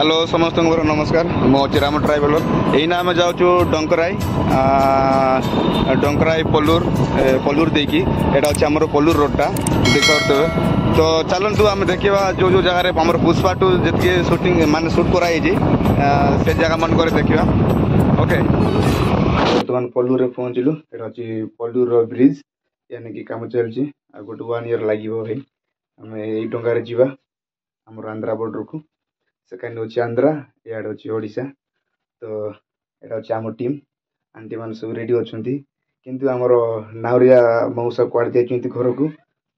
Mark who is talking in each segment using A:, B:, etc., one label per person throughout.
A: Hello समस्त नमस्कार मुझे राम ट्राइबलर यही आम जाऊँ डंकराई डंकराई पलूर देखी यहाँ अच्छे आम पलूर रोडटा देख पारे तो चलतु आम देखा जो जो जगार आम पुष्पा टू जी शूटिंग मान शूट कराई से जगह मन कर देखा ओके बर्तमान पलूर पहुँचलु यहाँ अच्छी पलूर ब्रिज यानी कि कम चलती गोटे 1 ईयर लगे भाई आम यही डंगार जावा आम आंध्रा बॉर्डर को सेकेंड अच्छे आंध्रा इड अच्छे ओडिशा तो यहाँ अच्छे आम टीम आंटी मान सब रेडी अच्छा किंतु आमर नावरिया मौसा कुआड़े जाइए घर को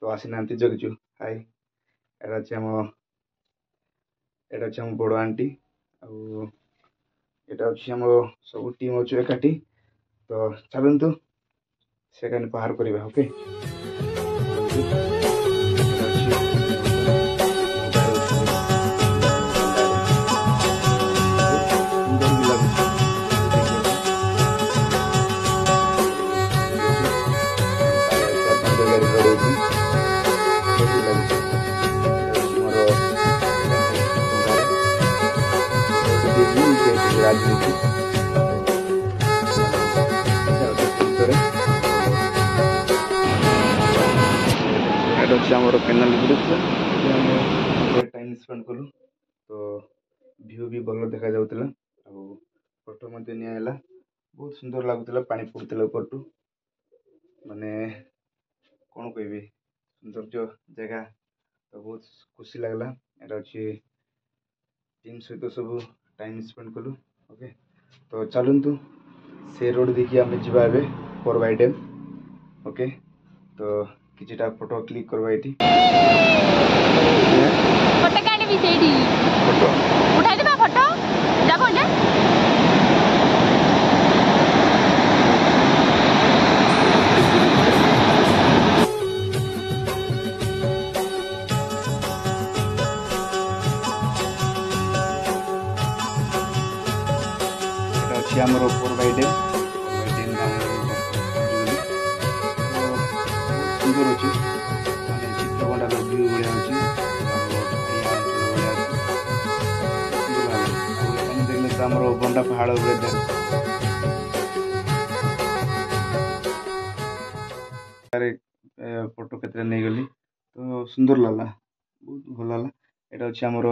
A: तो आसी ना जगचु हाय यहाँ अच्छे आम बड़ आंटी आटा अच्छे आम सब टीम अच्छे एकाठी तो चलतु सेकेंड पार करवा ओके आमर केनाल ब्रिज टाइम स्पेंड कलु तो व्यू भी भल देखा जाऊला फोटो निला बहुत सुंदर लगुला पानी पड़ूला ऊपर टू माने कौन कह सौंदर्य जगह तो बहुत खुशी लगला यहाँ अच्छे टीम सहित सब टाइम स्पेंड कलु ओके तो चलतु से रोड देखिए आम जा 4 डैम ओके तो किछटा फोटो क्लिक करवा ये
B: फोटो काढी भी सेठी फोटो उठाई देबा फोटो जा पहुंचा
A: এটা হচ্ছে আমার 4 ড্যাম सुंदर अच्छे मैंने चित्रकंडार व्यू बढ़िया अच्छे देखने तो आम बंडा पहाड़ फोटो केतरा नहीं गली तो सुंदर लगला बहुत भल लगला यहाँ अच्छे आमर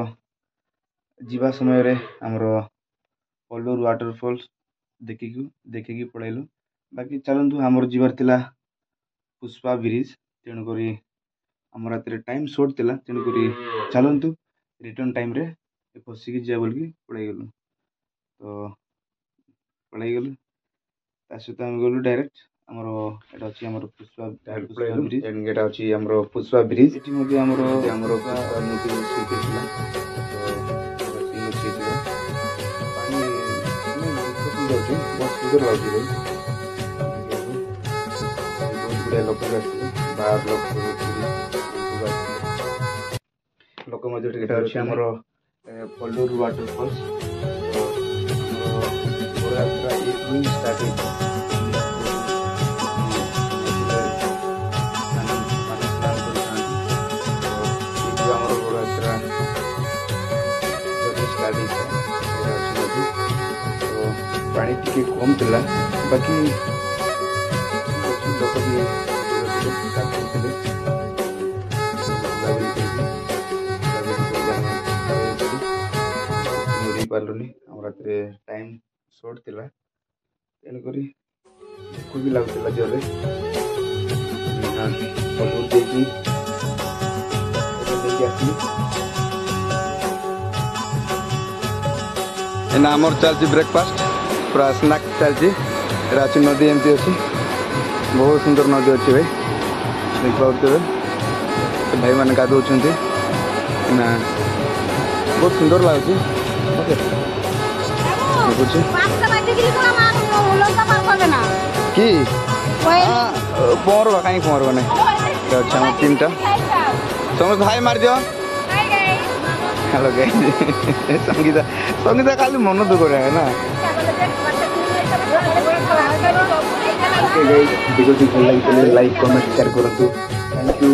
A: जीवा समय आमर पलूर वाटरफॉल्स देखिकी पलैलु बाकी चलतु आमर जीवार थिला पुष्पा ब्रिज तेणुक आम रात टाइम शॉर्ट थिला तेणुक चलतु रिटर्न टाइम रे फसिकी जा बोल पड़े गलु तो पड़े गलु सहित आम गलु डायरेक्ट आमर यहाँ अच्छी आम पुष्पा ब्रिज यहाँ अच्छी आम पुष्पा ब्रिज ये आम मुझे शूट होता बहुत सुंदर लगे लोक बाहर लोक अच्छे आम पलूर वाटरफॉल्स स्टार्ट पानी टी कम थी बाकी लोक भी पार्लुनि रात टाइम शॉर्ट थिला तेणुक दुख भी लगुला जोरे आमर चलती ब्रेकफास्ट पूरा स्नैक चलती अच्छी नदी एमती अच्छी बहुत सुंदर नदी अच्छी भाई देख पाते भाई मैंने गाधो ना बहुत सुंदर लगुच कि पहरवा कहीं पहरवा नहीं अच्छा आम टीमटा समस्त हाई मार दियो हेलो संगीता संगीता खाली मन दुख है ना वीडियो भल लगे लाइक कमेंट शेयर करूँ थैंक यू।